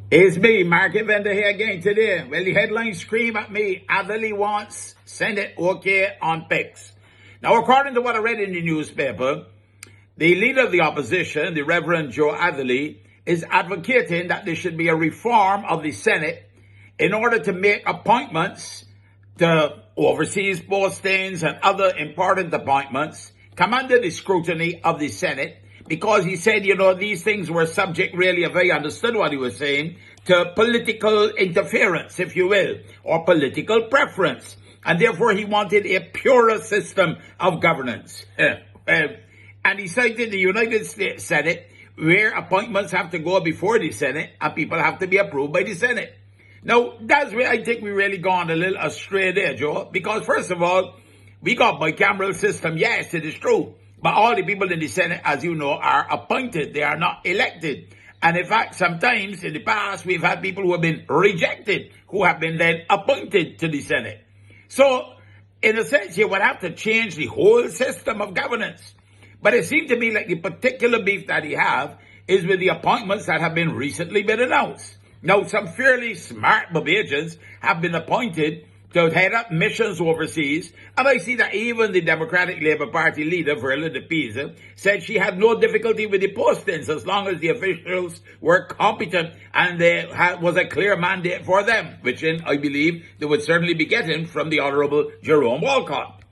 It's me, market vendor here again today. Well, the headlines scream at me, Adderley wants Senate okay on PICs. Now, according to what I read in the newspaper, the leader of the opposition, the Reverend Joe Adderley, is advocating that there should be a reform of the Senate in order to make appointments to overseas postings and other important appointments come under the scrutiny of the Senate, because he said, these things were subject, really, if I understood what he was saying, to political interference, if you will, or political preference. And therefore, he wanted a purer system of governance. And he cited the United States Senate, where appointments have to go before the Senate and people have to be approved by the Senate. Now, that's where I think we really gone a little astray there, Joe, because first of all, we got bicameral system. Yes, it is true. But all the people in the Senate, as you know, are appointed. They are not elected. And in fact, sometimes in the past, we've had people who have been rejected, who have been then appointed to the Senate. So, in a sense, you would have to change the whole system of governance. But it seemed to me like the particular beef that he have is with the appointments that have been recently been announced. Now, some fairly smart Barbadians have been appointed to head up missions overseas, and I see that even the Democratic Labour Party leader, Verla de Pisa, said she had no difficulty with the postings as long as the officials were competent and there was a clear mandate for them, which I believe they would certainly be getting from the Honourable Jerome Walcott.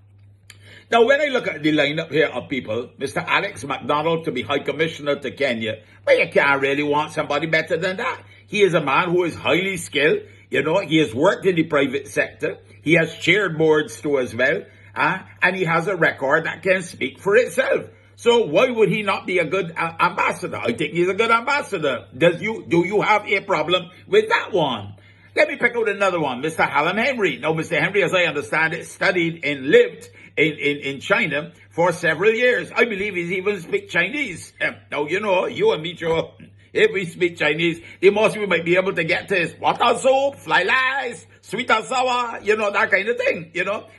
Now, when I look at the lineup here of people, Mr. Alex MacDonald to be High Commissioner to Kenya, well, you can't really want somebody better than that. He is a man who is highly skilled. He has worked in the private sector. He has chaired boards too as well. And he has a record that can speak for itself. So why would he not be a good ambassador? I think he's a good ambassador. Do you have a problem with that one? Let me pick out another one, Mr. Hallam Henry. Now, Mr. Henry, as I understand it, studied and lived in China for several years. I believe he's even speak Chinese. Now, you and me, Joe, if we speak Chinese, the most we might be able to get to is water soup, fly lice, sweet and sour, that kind of thing,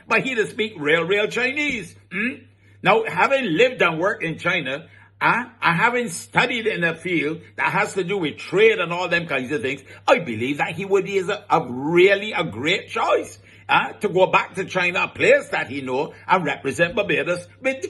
But he does speak real Chinese. Now, having lived and worked in China, and having studied in a field that has to do with trade and all them kinds of things, I believe that he would be really a great choice. To go back to China, a place that he know, and represent Barbados with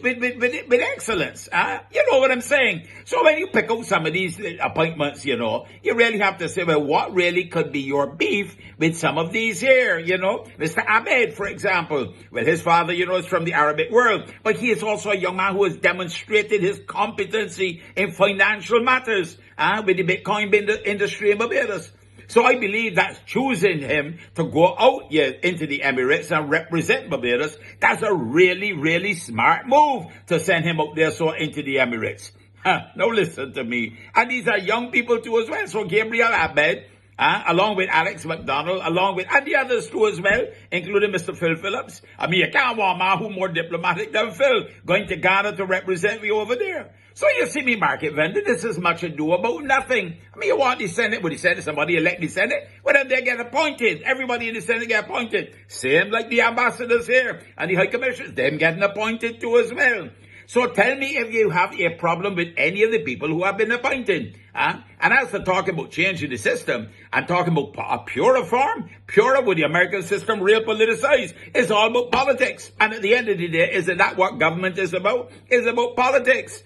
excellence. You know what I'm saying? So when you pick out some of these appointments, you really have to say, well, what really could be your beef with some of these here, Mr. Ahmed, for example. Well, his father, is from the Arabic world, but he is also a young man who has demonstrated his competency in financial matters, with the Bitcoin industry in Barbados. So I believe that choosing him to go out into the Emirates and represent Barbados, that's a really smart move to send him out there into the Emirates. Now listen to me. And these are young people too as well. So Gabriel Abed, along with Alex MacDonald, and the others too as well, including Mr. Phil Phillips. I mean, you can't want a man who's more diplomatic than Phil going to Ghana to represent me over there. So you see me, market vendor, this is much ado about nothing. I mean, you want the Senate, would the Senate, somebody elect the Senate? Well, then they get appointed. Everybody in the Senate get appointed. Same like the ambassadors here and the high commissioners, them getting appointed too as well. So tell me if you have a problem with any of the people who have been appointed. And as to talking about changing the system and talking about a purer form, purer with the American system, real politicized, it's all about politics. And at the end of the day, isn't that what government is about? It's about politics.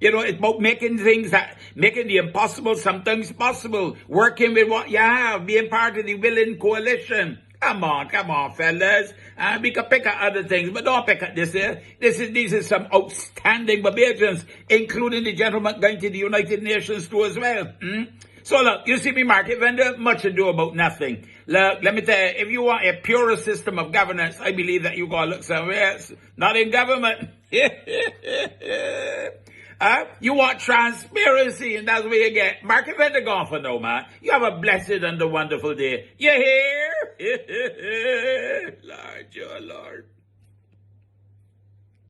It's about making the impossible sometimes possible, working with what you have, being part of the willing coalition. Come on, fellas. We can pick at other things, but don't pick at this here. These are some outstanding Barbadians, including the gentleman going to the United Nations too as well. So look, you see me, market vendor, much ado about nothing. Look, let me tell you, if you want a purer system of governance, I believe that you gotta look somewhere else, not in government. You want transparency, and that's where you get. Market vendor gone for now, man. You have a blessed and a wonderful day. You hear? Lord, your Lord.